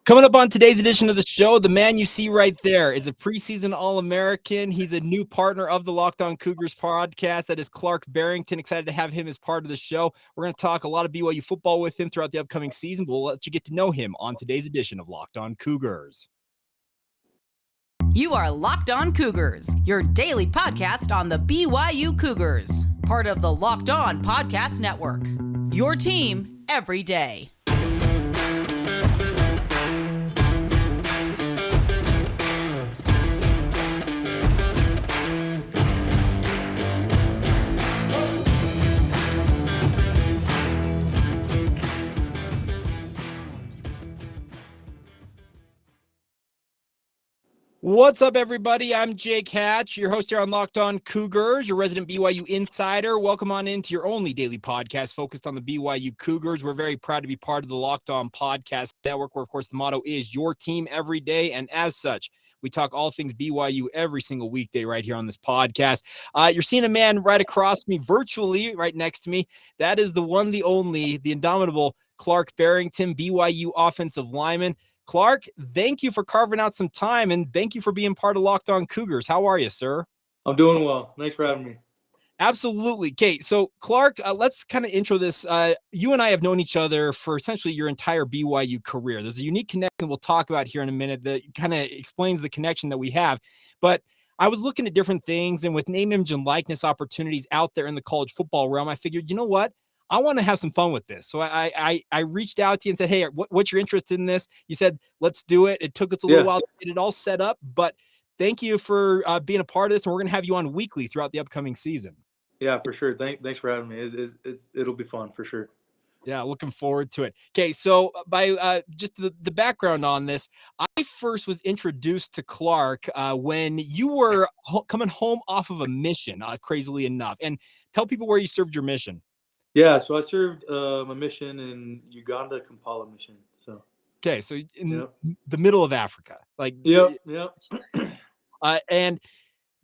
Coming up on today's edition of the show, the man you see right there is a preseason All-American. He's a new partner of the Locked On Cougars podcast. That is Clark Barrington. Excited to have him as part of the show. We're going to talk a lot of BYU football with him throughout the upcoming season. We'll let you get to know him on today's edition of Locked On Cougars. You are Locked On Cougars, your daily podcast on the BYU Cougars, part of the Locked On Podcast Network. Your team every day. What's up, everybody? I'm Jake Hatch, your host here on Locked On Cougars, your resident BYU insider. Welcome on into your only daily podcast focused on the BYU Cougars. We're very proud to be part of the Locked On Podcast Network, where, of course, the motto is your team every day. And as such, we talk all things BYU every single weekday right here on this podcast. You're seeing a man right across me, virtually right next to me. That is the one, the only, the indomitable Clark Barrington, BYU offensive lineman. Clark, thank you for carving out some time, and thank you for being part of Locked On Cougars. How are you, sir? I'm doing well. Thanks for having me. Absolutely. Okay, so Clark, let's kind of intro this. You and I have known each other for essentially your entire BYU career. There's a unique connection we'll talk about here in a minute that kind of explains the connection that we have. But I was looking at different things, and with name, image, and likeness opportunities out there in the college football realm, I figured, you know what? I want to have some fun with this. So I reached out to you and said, hey, what's your interest in this? You said, let's do it. It took us a little while to get it all set up, but thank you for being a part of this. And we're going to have you on weekly throughout the upcoming season. Yeah, for sure. Thanks for having me. It'll be fun for sure. Yeah, looking forward to it. Okay, so by just the background on this, I first was introduced to Clark when you were coming home off of a mission, crazily enough. And tell people where you served your mission. Yeah, so I served my mission in Uganda, Kampala mission. So okay, so in the middle of Africa, like and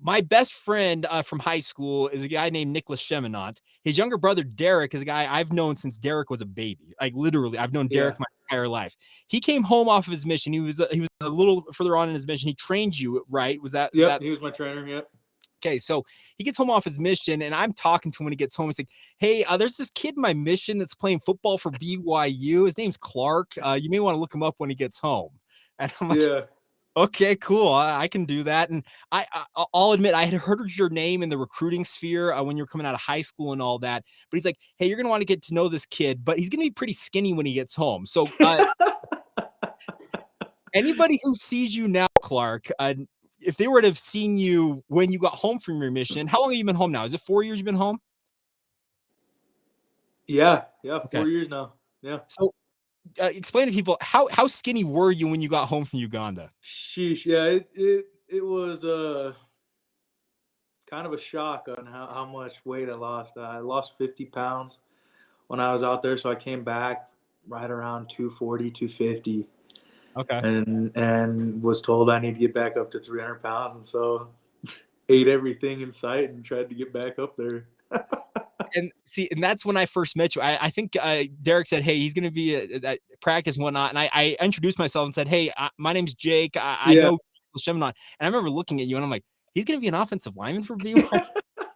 my best friend from high school is a guy named Nicholas Cheminant. His younger brother Derek is a guy I've known since Derek was a baby. Like literally, I've known Derek my entire life. He came home off of his mission. He was a little further on in his mission. He trained you, right? Was that? Yeah, he was my trainer. Yep. Okay, so he gets home off his mission, and I'm talking to him when he gets home. He's like, hey, there's this kid in my mission that's playing football for BYU. His name's Clark. You may want to look him up when he gets home. And I'm like, okay, cool. I can do that. And I'll admit, I had heard your name in the recruiting sphere when you were coming out of high school and all that. But he's like, hey, you're going to want to get to know this kid, but he's going to be pretty skinny when he gets home. So anybody who sees you now, Clark, if they were to have seen you when you got home from your mission, how long have you been home now? Is it 4 years you've been home? Yeah, 4 years now. Yeah. So explain to people, how skinny were you when you got home from Uganda? Sheesh, yeah, it was kind of a shock on how much weight I lost. I lost 50 pounds when I was out there, so I came back right around 240, 250. Okay. And was told I need to get back up to 300 pounds. And so ate everything in sight and tried to get back up there. And that's when I first met you. I think Derek said, hey, he's going to be at practice and whatnot. And I introduced myself and said, hey, my name's Jake. I know Cheminant. And I remember looking at you and I'm like, he's going to be an offensive lineman for BYU.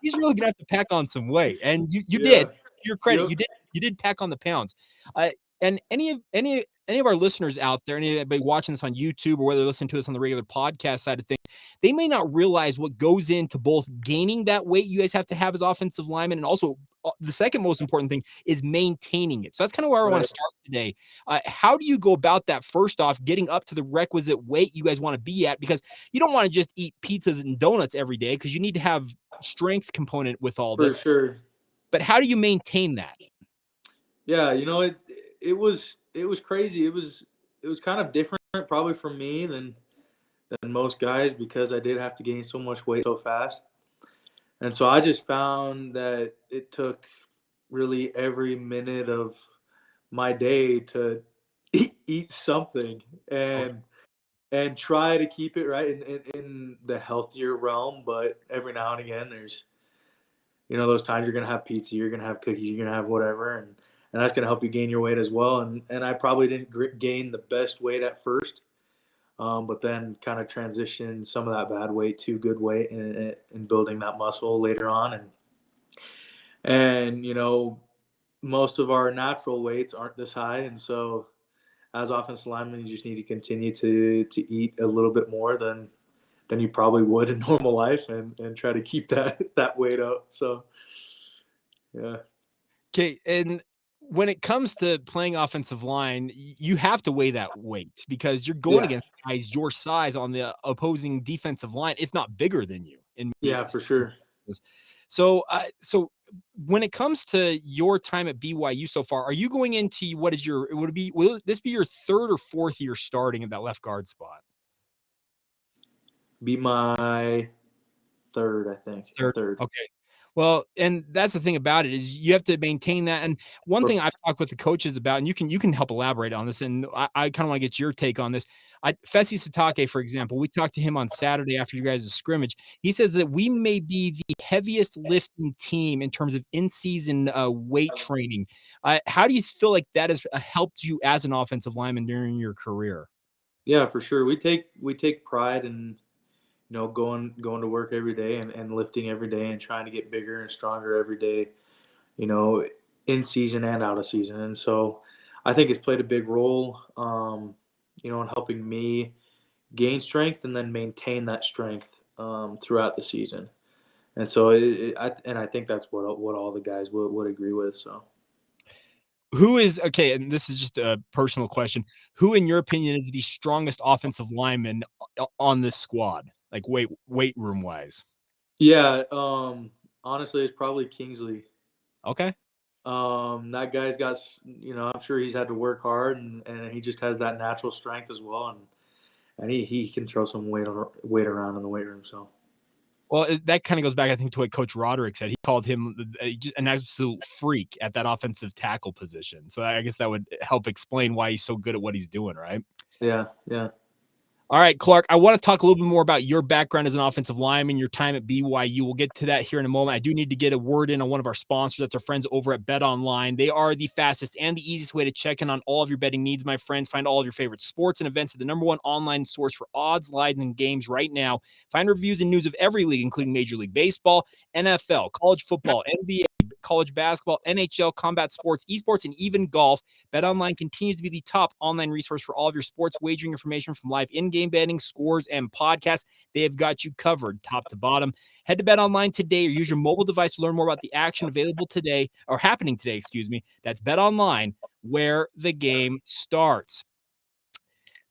He's really going to have to pack on some weight. And you did. To your credit, you did pack on the pounds. And any of our listeners out there, anybody watching this on YouTube or whether they're listening to us on the regular podcast side of things, they may not realize what goes into both gaining that weight you guys have to have as offensive linemen, and also the second most important thing is maintaining it. So that's kind of where I want to start today. How do you go about that? First off, getting up to the requisite weight you guys want to be at, because you don't want to just eat pizzas and donuts every day, because you need to have strength component with all this. For sure. But how do you maintain that? Yeah, it was crazy. It was kind of different probably for me than most guys, because I did have to gain so much weight so fast. And so I just found that it took really every minute of my day to eat something and try to keep it right in the healthier realm. But every now and again, there's, those times you're going to have pizza, you're going to have cookies, you're going to have whatever. and that's going to help you gain your weight as well. And I probably didn't gain the best weight at first, but then kind of transitioned some of that bad weight to good weight in building that muscle later on. And most of our natural weights aren't this high, and so as offensive linemen, you just need to continue to eat a little bit more than you probably would in normal life, and try to keep that weight up. So, yeah. Okay, and when it comes to playing offensive line, you have to weigh that weight because you're going against guys your size on the opposing defensive line, if not bigger than you. Yeah, for sure. So when it comes to your time at BYU so far, are you going into will this be your third or fourth year starting at that left guard spot? Be my third, I think. Third. Okay. Well, and that's the thing about it is you have to maintain that. And one thing I've talked with the coaches about, and you can help elaborate on this, and I kind of want to get your take on this. Fesi Satake, for example, we talked to him on Saturday after you guys' scrimmage. He says that we may be the heaviest lifting team in terms of in-season weight training. How do you feel like that has helped you as an offensive lineman during your career? Yeah, for sure. We take pride in going to work every day and lifting every day and trying to get bigger and stronger every day, in season and out of season. And so I think it's played a big role, in helping me gain strength and then maintain that strength throughout the season. And so I think that's what all the guys would agree with. So. Who is okay? And this is just a personal question. Who, in your opinion, is the strongest offensive lineman on this squad? Like weight room wise? Yeah. Honestly, it's probably Kingsley. Okay. That guy's got, I'm sure he's had to work hard and he just has that natural strength as well. And he can throw some weight around in the weight room. So. Well, that kind of goes back, I think, to what Coach Roderick said. He called him an absolute freak at that offensive tackle position. So I guess that would help explain why he's so good at what he's doing, right? Yeah, yeah. All right, Clark, I want to talk a little bit more about your background as an offensive lineman, your time at BYU. We'll get to that here in a moment. I do need to get a word in on one of our sponsors. That's our friends over at BetOnline. They are the fastest and the easiest way to check in on all of your betting needs, my friends. Find all of your favorite sports and events at the #1 online source for odds, lines, and games right now. Find reviews and news of every league, including Major League Baseball, NFL, college football, NBA, college basketball, NHL, combat sports, esports, and even golf. BetOnline continues to be the top online resource for all of your sports wagering information, from live in-game betting, scores, and podcasts. They have got you covered top to bottom. Head to BetOnline today or use your mobile device to learn more about the action available today, or happening today, That's BetOnline, where the game starts.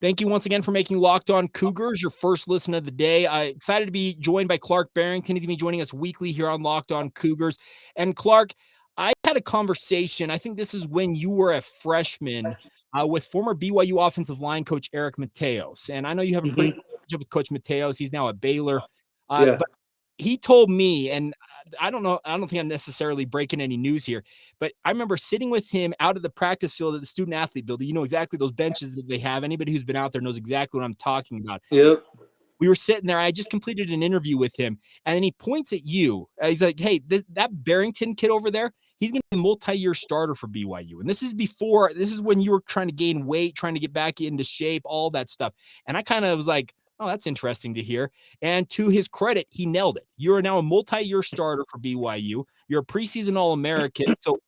Thank you once again for making Locked On Cougars your first listen of the day. Excited to be joined by Clark Barrington. He's going to be joining us weekly here on Locked On Cougars. And Clark, I had a conversation, I think this is when you were a freshman, with former BYU offensive line coach Eric Mateos. And I know you have a pretty good relationship with Coach Mateos. He's now at Baylor. But he told me, and I don't think I'm necessarily breaking any news here, but I remember sitting with him out of the practice field at the student athlete building. You know exactly those benches that they have. Anybody who's been out there knows exactly what I'm talking about. Yep. We were sitting there. I just completed an interview with him, and then he points at you. He's like, "Hey, that Barrington kid over there, he's going to be a multi-year starter for BYU." And this is when you were trying to gain weight, trying to get back into shape, all that stuff. And I kind of was like, oh, that's interesting to hear. And to his credit, he nailed it. You're now a multi-year starter for BYU. You're a preseason All-American. So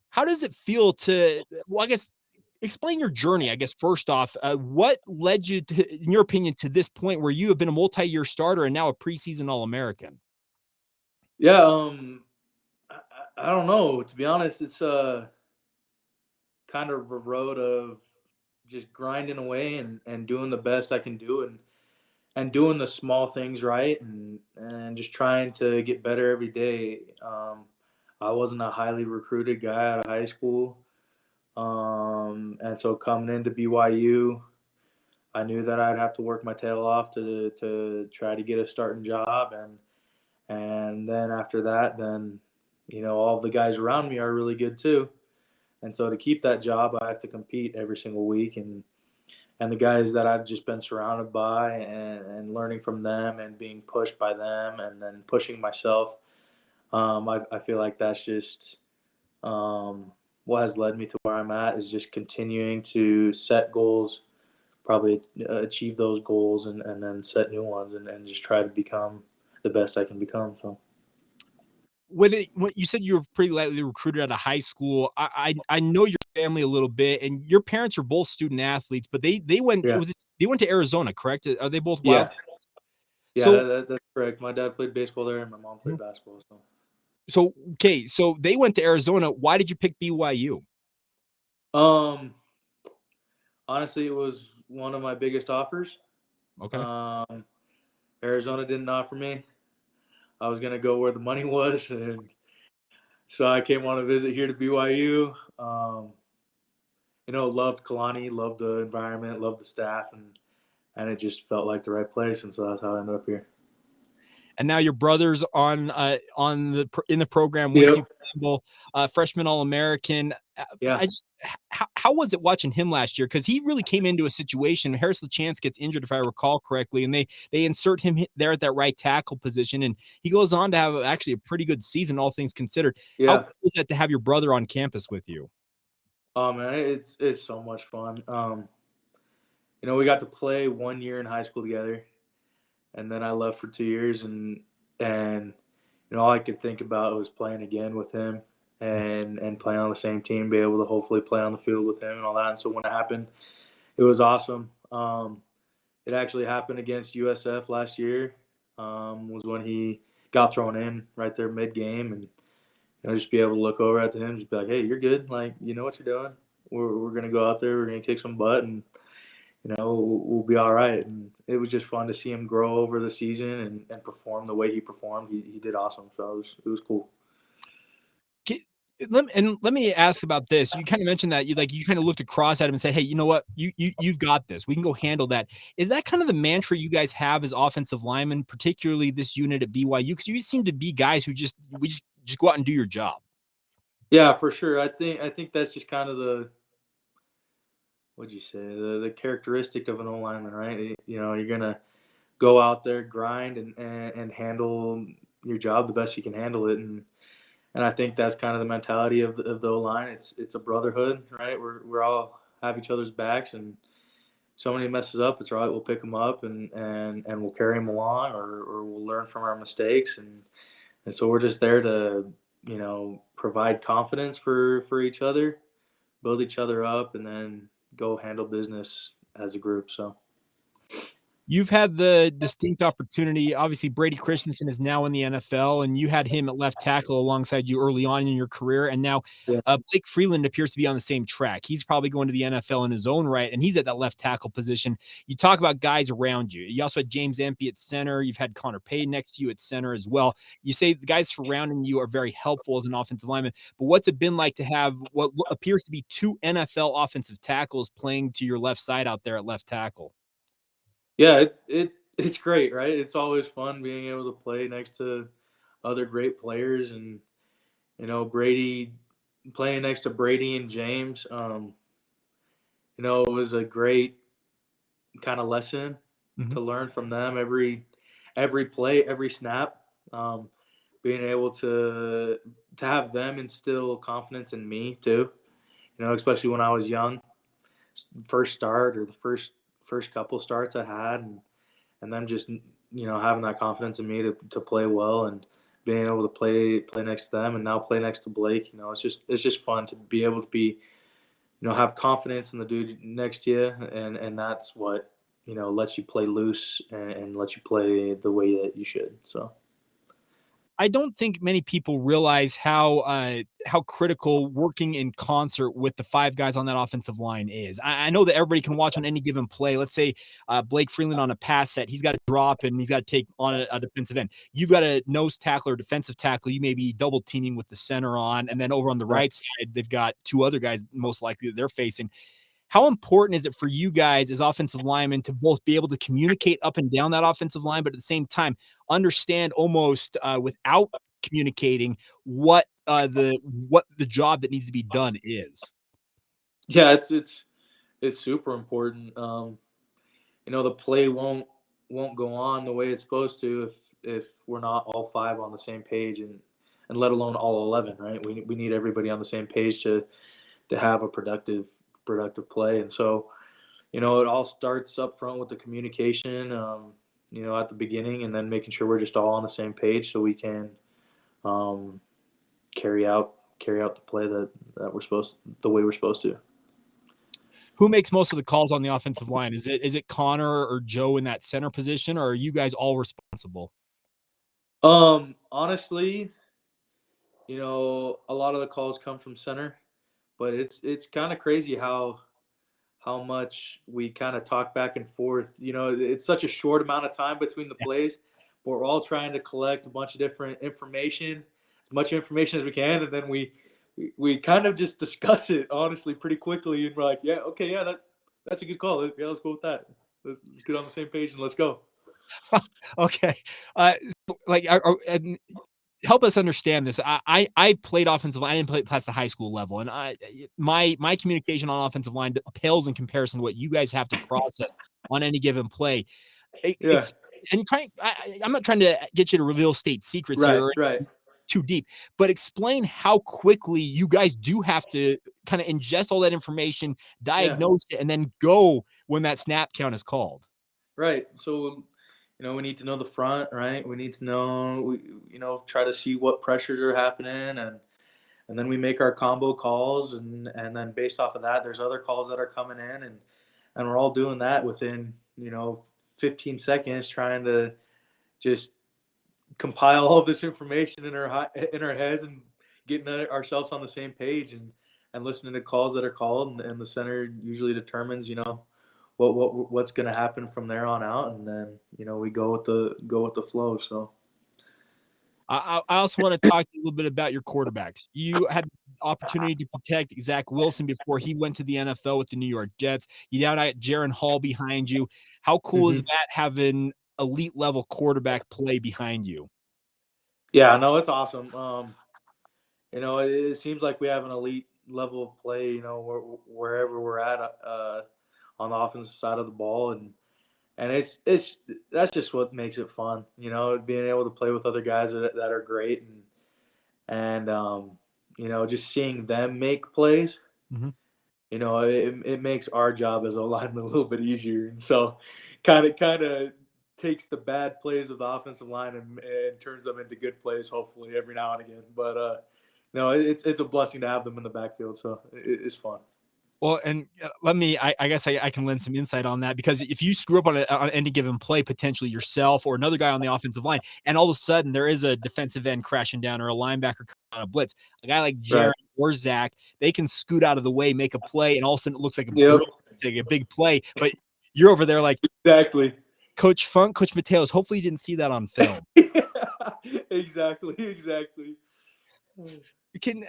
how does it feel I guess, explain your journey, I guess, first off. What led you, in your opinion, to this point where you have been a multi-year starter and now a preseason All-American? Yeah, I don't know. To be honest, it's kind of a road of just grinding away and doing the best I can do and doing the small things right and just trying to get better every day. I wasn't a highly recruited guy out of high school. And so coming into BYU, I knew that I'd have to work my tail off to try to get a starting job. And then after that, then, all the guys around me are really good too. And so to keep that job, I have to compete every single week. And the guys that I've just been surrounded by and learning from them and being pushed by them and then pushing myself, I feel like that's just what what has led me to where I'm at is just continuing to set goals, probably achieve those goals, and then set new ones, and just try to become the best I can become. So. When you said you were pretty lightly recruited out of high school, I know your family a little bit, and your parents are both student athletes, but they went they went to Arizona, correct? Are they both Wildcats? Yeah, So that's correct. My dad played baseball there, and my mom played basketball. So they went to Arizona. Why did you pick BYU? Honestly, it was one of my biggest offers. Okay. Arizona didn't offer me. I was gonna go where the money was, and so I came on a visit here to BYU. Loved Kalani, loved the environment, loved the staff, and it just felt like the right place, and so that's how I ended up here. And now your brother's in the program with you, Campbell, freshman All-American. Yeah. How was it watching him last year? Because he really came into a situation. Harris LaChance gets injured, if I recall correctly, and they insert him there at that right tackle position, and he goes on to have actually a pretty good season, all things considered. Yeah. How cool is that to have your brother on campus with you? Oh man, it's so much fun. We got to play 1 year in high school together, and then I left for 2 years, and all I could think about was playing again with him and playing on the same team, be able to hopefully play on the field with him and all that. And so when it happened, it was awesome. It actually happened against USF last year. Was when he got thrown in right there mid game, and just be able to look over at him, just be like, "Hey, you're good. Like, you know what you're doing. We're gonna go out there. We're gonna kick some butt, and we'll be all right." And it was just fun to see him grow over the season and perform the way he performed. He did awesome. So it was cool. Let me ask about this. You kind of mentioned that you kind of looked across at him and said, "Hey, you know what? You've got this. We can go handle that." Is that kind of the mantra you guys have as offensive linemen, particularly this unit at BYU? Because you seem to be guys who just go out and do your job. Yeah, for sure. I think that's just kind of what'd you say, the characteristic of an O-lineman, right? You're gonna go out there, grind, and handle your job the best you can handle it, and I think that's kind of the mentality of the O-line. It's a brotherhood, right? We're all have each other's backs, and somebody messes up, it's all right. We'll pick them up and we'll carry them along, or we'll learn from our mistakes, and so we're just there to provide confidence for each other, build each other up, and then go handle business as a group. So. You've had the distinct opportunity. Obviously, Brady Christensen is now in the NFL, and you had him at left tackle alongside you early on in your career. And now Blake Freeland appears to be on the same track. He's probably going to the NFL in his own right, and he's at that left tackle position. You talk about guys around you. You also had James Empey at center. You've had Connor Payne next to you at center as well. You say the guys surrounding you are very helpful as an offensive lineman, but what's it been like to have what appears to be two NFL offensive tackles playing to your left side out there at left tackle? Yeah, it's great, right? It's always fun being able to play next to other great players, and playing next to Brady and James. It was a great kind of lesson to learn from them every play, every snap. Being able to have them instill confidence in me too. Especially when I was young, first start or the first couple starts I had, and them just having that confidence in me to play well, and being able to play next to them, and now play next to Blake. It's just fun to be able to be have confidence in the dude next to you, and that's what lets you play loose and lets you play the way that you should. So I don't think many people realize how critical working in concert with the five guys on that offensive line is. I know that everybody can watch on any given play. Let's say Blake Freeland on a pass set, he's got to drop and he's got to take on a defensive end. You've got a nose tackle or defensive tackle. You may be double teaming with the center on, and then over on the right side, they've got two other guys most likely that they're facing. How important is it for you guys as offensive linemen to both be able to communicate up and down that offensive line, but at the same time understand almost without communicating what the job that needs to be done is? Yeah, it's super important. The play won't go on the way it's supposed to if we're not all five on the same page, and let alone all 11, right? We need everybody on the same page to have a productive play. And so, it all starts up front with the communication, at the beginning, and then making sure we're just all on the same page so we can carry out the play that the way we're supposed to. Who makes most of the calls on the offensive line? Is it Connor or Joe in that center position, or are you guys all responsible? Honestly, a lot of the calls come from center, but it's kind of crazy how much we kind of talk back and forth. It's such a short amount of time between the plays, but we're all trying to collect a bunch of different information, as much information as we can, and then we kind of just discuss it honestly pretty quickly, and we're like, yeah, okay, yeah, that's a good call. Yeah, let's go with that. Let's get on the same page and let's go. Okay, and help us understand this. I played offensive line. I didn't play past the high school level, and my communication on offensive line pales in comparison to what you guys have to process on any given play. I'm not trying to get you to reveal state secrets here. Right. Too deep, but explain how quickly you guys do have to kind of ingest all that information, diagnose it, and then go when that snap count is called. Right. So, we need to know the front, right? We need to know, try to see what pressures are happening, and then we make our combo calls, and then based off of that, there's other calls that are coming in, and we're all doing that within, 15 seconds, trying to just compile all this information in our heads and getting ourselves on the same page, and listening to calls that are called, and the center usually determines, what's going to happen from there on out, and then we go with the flow. So I also want to talk to you a little bit about your quarterbacks. You had the opportunity to protect Zach Wilson before he went to the NFL with the New York Jets. You now got Jaren Hall behind you. How cool is that, having elite level quarterback play behind you? Yeah, no, it's awesome. It seems like we have an elite level of play, wherever we're at on the offensive side of the ball, and that's just what makes it fun, being able to play with other guys that are great, and just seeing them make plays. It makes our job as a lineman a little bit easier, and so kind of takes the bad plays of the offensive line and turns them into good plays, hopefully every now and again. But it's a blessing to have them in the backfield, so it's fun. Well, and I guess I can lend some insight on that, because if you screw up on any given play, potentially yourself or another guy on the offensive line, and all of a sudden there is a defensive end crashing down or a linebacker on a blitz, a guy like Jaren or Zach, they can scoot out of the way, make a play, and all of a sudden it looks like a big play, but you're over there like, exactly. Coach Funk, Coach Mateos, hopefully you didn't see that on film. Exactly.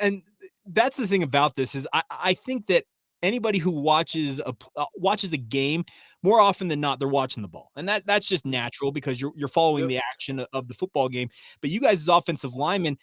And that's the thing about this is I think that anybody who watches a game, more often than not, they're watching the ball, and that's just natural because you're following the action of the football game. But you guys as offensive linemen,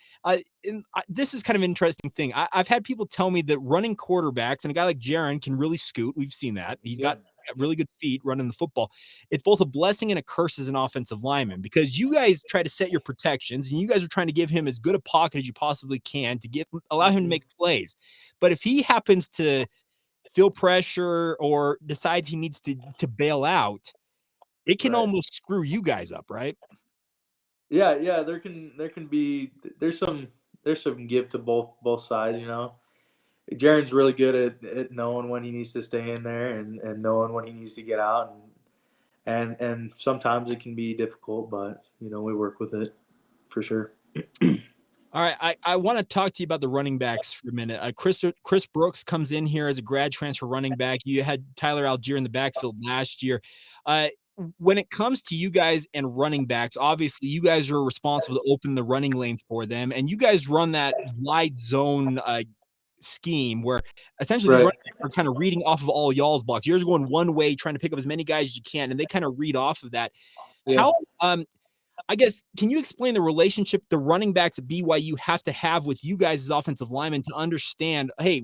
this is kind of an interesting thing. I've had people tell me that running quarterbacks, and a guy like Jaren can really scoot. We've seen that. He's got really good feet running the football. It's both a blessing and a curse as an offensive lineman, because you guys try to set your protections, and you guys are trying to give him as good a pocket as you possibly can to allow him to make plays. But if he happens to feel pressure or decides he needs to bail out, it can almost screw you guys up, right? Yeah. There's some give to both sides, Jaren's really good at knowing when he needs to stay in there and knowing when he needs to get out, and sometimes it can be difficult, but we work with it for sure. All right, I want to talk to you about the running backs for a minute. Chris Brooks comes in here as a grad transfer running back. You had Tyler Algier in the backfield last year. When it comes to you guys and running backs, obviously you guys are responsible to open the running lanes for them, and you guys run that wide zone scheme where essentially these running backs are kind of reading off of all y'all's blocks. You're going one way, trying to pick up as many guys as you can, and they kind of read off of that. How I guess, can you explain the relationship the running backs at BYU have to have with you guys as offensive linemen to understand, hey,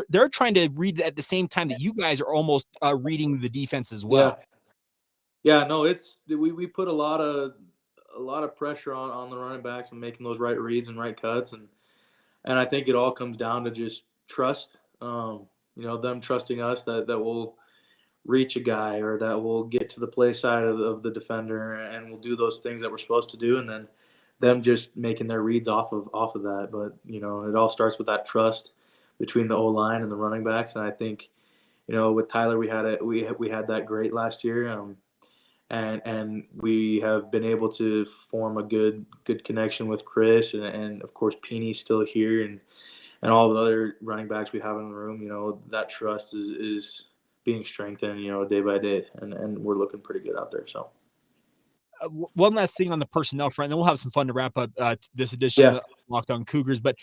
they're trying to read at the same time that you guys are almost reading the defense as well? Yeah, no, we put a lot of pressure on the running backs and making those right reads and right cuts, and I think it all comes down to just trust. Them trusting us that we'll reach a guy or that we'll get to the play side of the defender and we'll do those things that we're supposed to do, and then them just making their reads off of that. But it all starts with that trust between the O-line and the running backs, and I think with Tyler we had that great last year, and we have been able to form a good connection with Chris, and of course Peeney's still here, and all the other running backs we have in the room. That trust is being strengthened, day by day, and we're looking pretty good out there. So. One last thing on the personnel front, and then we'll have some fun to wrap up this edition of Locked On Cougars. But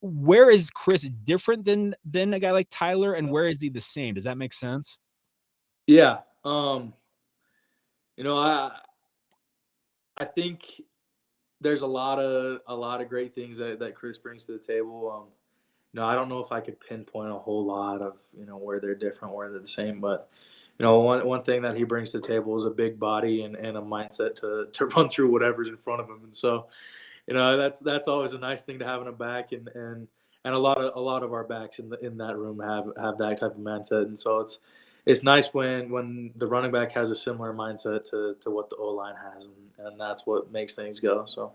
where is Chris different than a guy like Tyler, and where is he the same? Does that make sense? Yeah. I think there's a lot of great things that Chris brings to the table. I don't know if I could pinpoint a whole lot of where they're different, where they're the same, but one thing that he brings to the table is a big body and a mindset to run through whatever's in front of him. And so, that's always a nice thing to have in a back, and a lot of our backs in that room have that type of mindset. And so it's nice when the running back has a similar mindset to what the O-line has, and that's what makes things go. So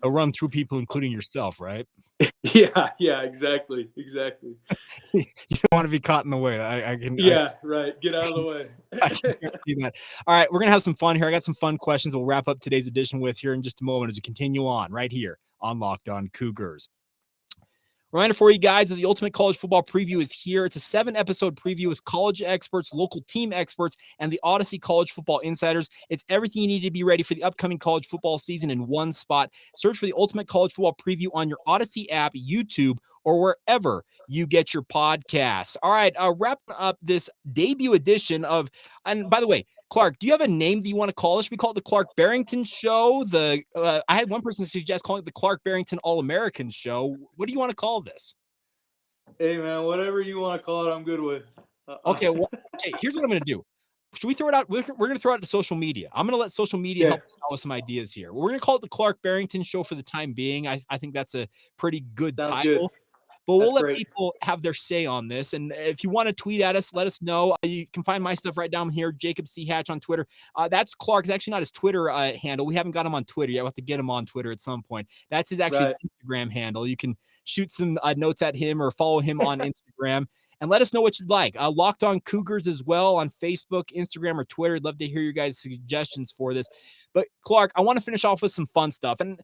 a run through people, including yourself, right? Yeah, exactly. You don't want to be caught in the way. Right. Get out of the way. I can see that. All right, we're gonna have some fun here. I got some fun questions we'll wrap up today's edition with here in just a moment as we continue on right here on Locked On Cougars. Reminder for you guys that the Ultimate College Football Preview is here. It's a 7-episode preview with college experts, local team experts, and the Odyssey College Football Insiders. It's everything you need to be ready for the upcoming college football season in one spot. Search for the Ultimate College Football Preview on your Odyssey app, YouTube, or wherever you get your podcasts. All right, wrapping up this debut edition of, and by the way, Clark, do you have a name that you want to call us? Should we call it the Clark Barrington Show? I had one person suggest calling it the Clark Barrington All-American Show. What do you want to call this? Hey, man, whatever you want to call it, I'm good with. Okay, here's what I'm going to do. Should we throw it out? We're going to throw it to social media. I'm going to let social media help us out with some ideas here. We're going to call it the Clark Barrington Show for the time being. I think that's a pretty good title. Good. But we'll let people have their say on this. And if you want to tweet at us, let us know. You can find my stuff right down here, Jacob C. Hatch on Twitter. That's Clark. It's actually not his Twitter handle. We haven't got him on Twitter yet. We'll have to get him on Twitter at some point. That's his Instagram handle. You can shoot some notes at him or follow him on Instagram. And let us know what you'd like. Locked On Cougars as well on Facebook, Instagram, or Twitter. I'd love to hear your guys' suggestions for this. But Clark, I want to finish off with some fun stuff. And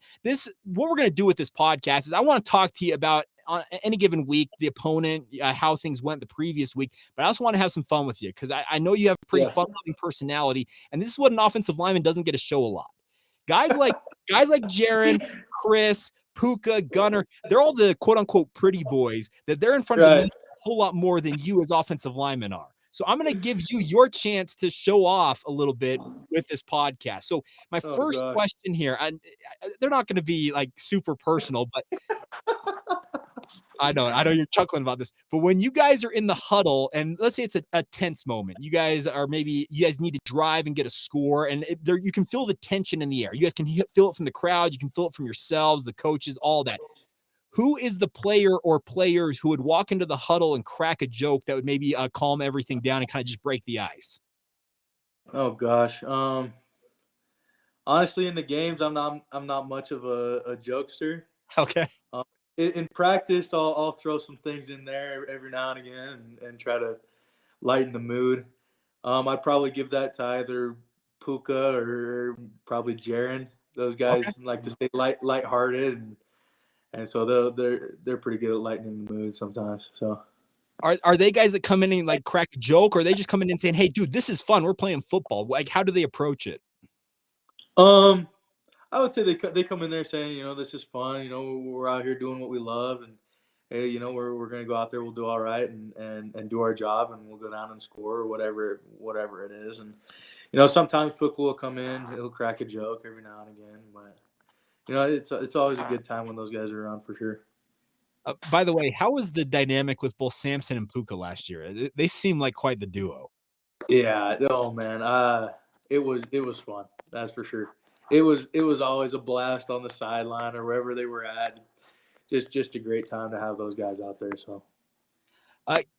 what we're going to do with this podcast is I want to talk to you about on any given week, the opponent, how things went the previous week. But I also want to have some fun with you because I know you have a pretty fun-loving personality. And this is what an offensive lineman doesn't get to show a lot. Guys like Jaren, Chris, Puka, Gunner, they're all the quote-unquote pretty boys that they're in front of a whole lot more than you as offensive linemen are. So I'm going to give you your chance to show off a little bit with this podcast. So my first question here, they're not going to be like super personal, but I know you're chuckling about this, but when you guys are in the huddle and let's say it's a tense moment, you guys need to drive and get a score, and you can feel the tension in the air. You guys can feel it from the crowd. You can feel it from yourselves, the coaches, all that. Who is the player or players who would walk into the huddle and crack a joke that would maybe calm everything down and kind of just break the ice? Oh gosh. Honestly, in the games, I'm not much of a jokester. Okay. In practice, I'll throw some things in there every now and again and try to lighten the mood. I'd probably give that to either Puka or probably Jaren. Those guys like to stay lighthearted, and so they're pretty good at lightening the mood sometimes. So, are they guys that come in and like crack a joke, or are they just coming in saying, "Hey, dude, this is fun. We're playing football." Like, how do they approach it? I would say they come in there saying, this is fun. We're out here doing what we love, and hey, we're gonna go out there. We'll do all right and do our job, and we'll go down and score or whatever it is. And sometimes Puka will come in, he'll crack a joke every now and again, but it's always a good time when those guys are around for sure. By the way, how was the dynamic with both Samson and Puka last year? They seem like quite the duo. Yeah. Oh man. It was fun. That's for sure. It was always a blast on the sideline or wherever they were at, just a great time to have those guys out there. So.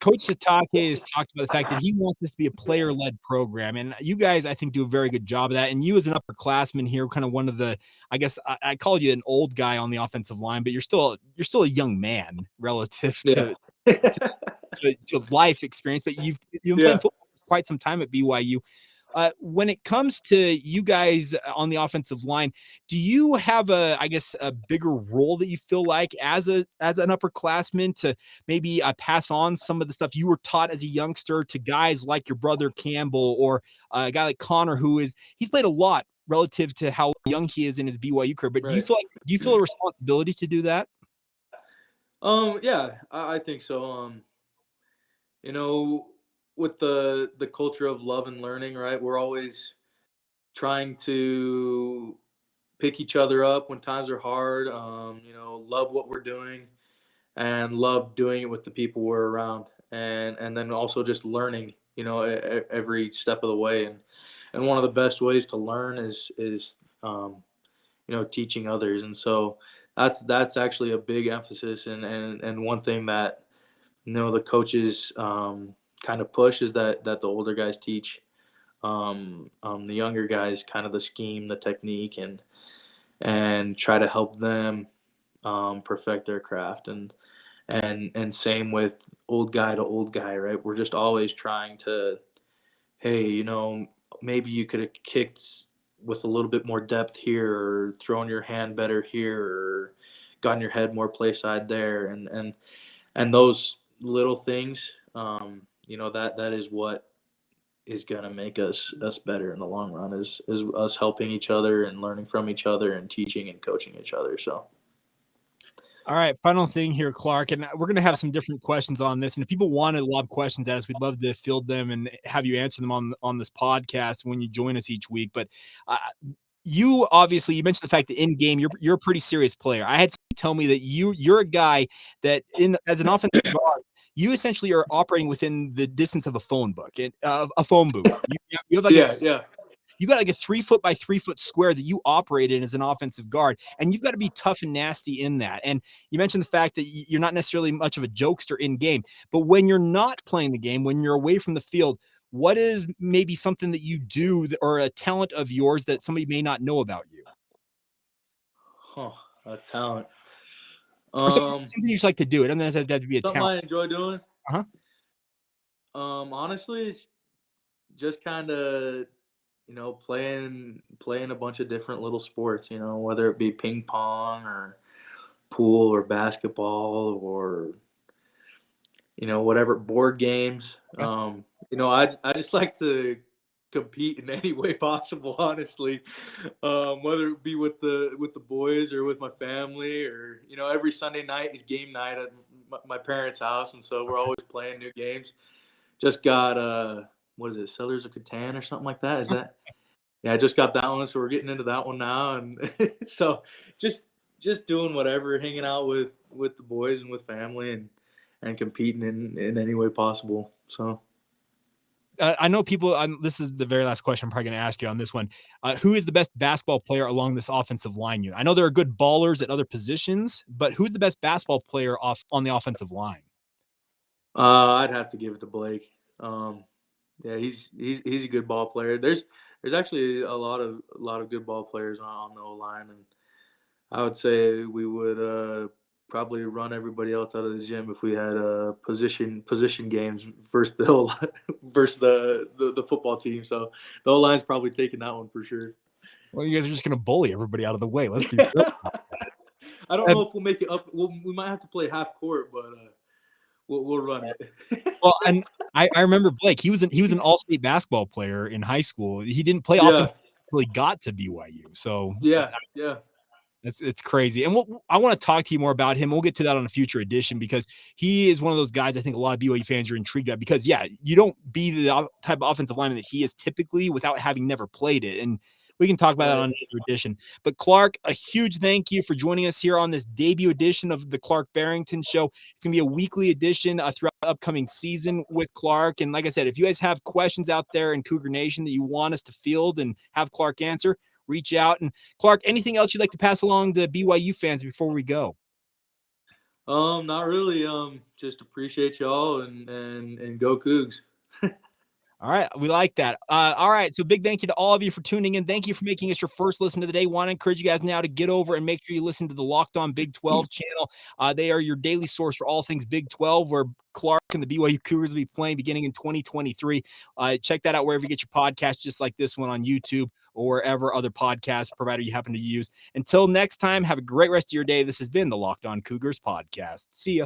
Coach Satake has talked about the fact that he wants this to be a player-led program, and you guys, I think, do a very good job of that. And you, as an upperclassman here, kind of one of the, I guess, I call you an old guy on the offensive line, but you're still a young man relative to life experience. But you've been playing football for quite some time at BYU. When it comes to you guys on the offensive line, do you have a bigger role that you feel like as an upperclassman to maybe pass on some of the stuff you were taught as a youngster to guys like your brother Campbell or a guy like Connor, he's played a lot relative to how young he is in his BYU career? But do you feel a responsibility to do that? Yeah, I think so. With the culture of love and learning, right? We're always trying to pick each other up when times are hard, love what we're doing and love doing it with the people we're around. And then also just learning, every step of the way. And one of the best ways to learn is teaching others. And so that's actually a big emphasis. And one thing that, the coaches, kind of push is that the older guys teach the younger guys kind of the scheme, the technique, and try to help them perfect their craft. And same with old guy to old guy, right? We're just always trying to, hey, maybe you could have kicked with a little bit more depth here, or thrown your hand better here, or gotten your head more play side there, and those little things. That is what is going to make us better in the long run, is us helping each other and learning from each other and teaching and coaching each other. So. All right, final thing here, Clark, and we're going to have some different questions on this. And if people want to lob questions at us, we'd love to field them and have you answer them on this podcast when you join us each week. But you mentioned the fact that in game you're a pretty serious player. I had somebody tell me that you're a guy that as an offensive guard, you essentially are operating within the distance of a phone book, a phone booth. You have you got like a 3 foot by 3 foot square that you operate in as an offensive guard, and you've got to be tough and nasty in that. And you mentioned the fact that you're not necessarily much of a jokester in game, but when you're not playing the game, when you're away from the field, what is maybe something that you do or a talent of yours that somebody may not know about you? A talent. Or something you just like to do. It doesn't have to be a something talent. I enjoy doing. Uh-huh. Honestly, it's just kind of, playing a bunch of different little sports, whether it be ping pong or pool or basketball or, whatever, board games. I just like to compete in any way possible, honestly, whether it be with the boys or with my family, or every Sunday night is game night at my parents' house, and so we're always playing new games. Just got what is it, Settlers of Catan or something like that? Is that? Yeah, I just got that one, so we're getting into that one now, and so just doing whatever, hanging out with the boys and with family, and competing in any way possible. So. I know people. This is the very last question I'm probably going to ask you on this one. Who is the best basketball player along this offensive line unit? I know there are good ballers at other positions, but who's the best basketball player on the offensive line? I'd have to give it to Blake. Yeah, he's a good ball player. There's actually a lot of good ball players on the O-line, and I would say we would probably run everybody else out of the gym if we had position games versus the football team. So the O-line's probably taking that one for sure. Well, you guys are just going to bully everybody out of the way. Let's be fair. I don't know if we'll make it up. We might have to play half court, but we'll run it. Well, and I remember Blake. He was an all-state basketball player in high school. He didn't play offense until he got to BYU. So yeah. It's crazy. And I want to talk to you more about him. We'll get to that on a future edition, because he is one of those guys I think a lot of BYU fans are intrigued at, because you don't be the type of offensive lineman that he is typically without having never played it. And we can talk about that on another edition. But Clark, a huge thank you for joining us here on this debut edition of the Clark Barrington Show. It's going to be a weekly edition throughout the upcoming season with Clark. And like I said, if you guys have questions out there in Cougar Nation that you want us to field and have Clark answer, reach out. And Clark, anything else you'd like to pass along to BYU fans before we go? Not really. Just appreciate y'all and go Cougs. All right. We like that. All right. So big thank you to all of you for tuning in. Thank you for making us your first listen of the day. Want to encourage you guys now to get over and make sure you listen to the Locked On Big 12 channel. They are your daily source for all things Big 12, where Clark and the BYU Cougars will be playing beginning in 2023. Check that out wherever you get your podcasts, just like this one on YouTube or wherever other podcast provider you happen to use. Until next time, have a great rest of your day. This has been the Locked On Cougars podcast. See ya.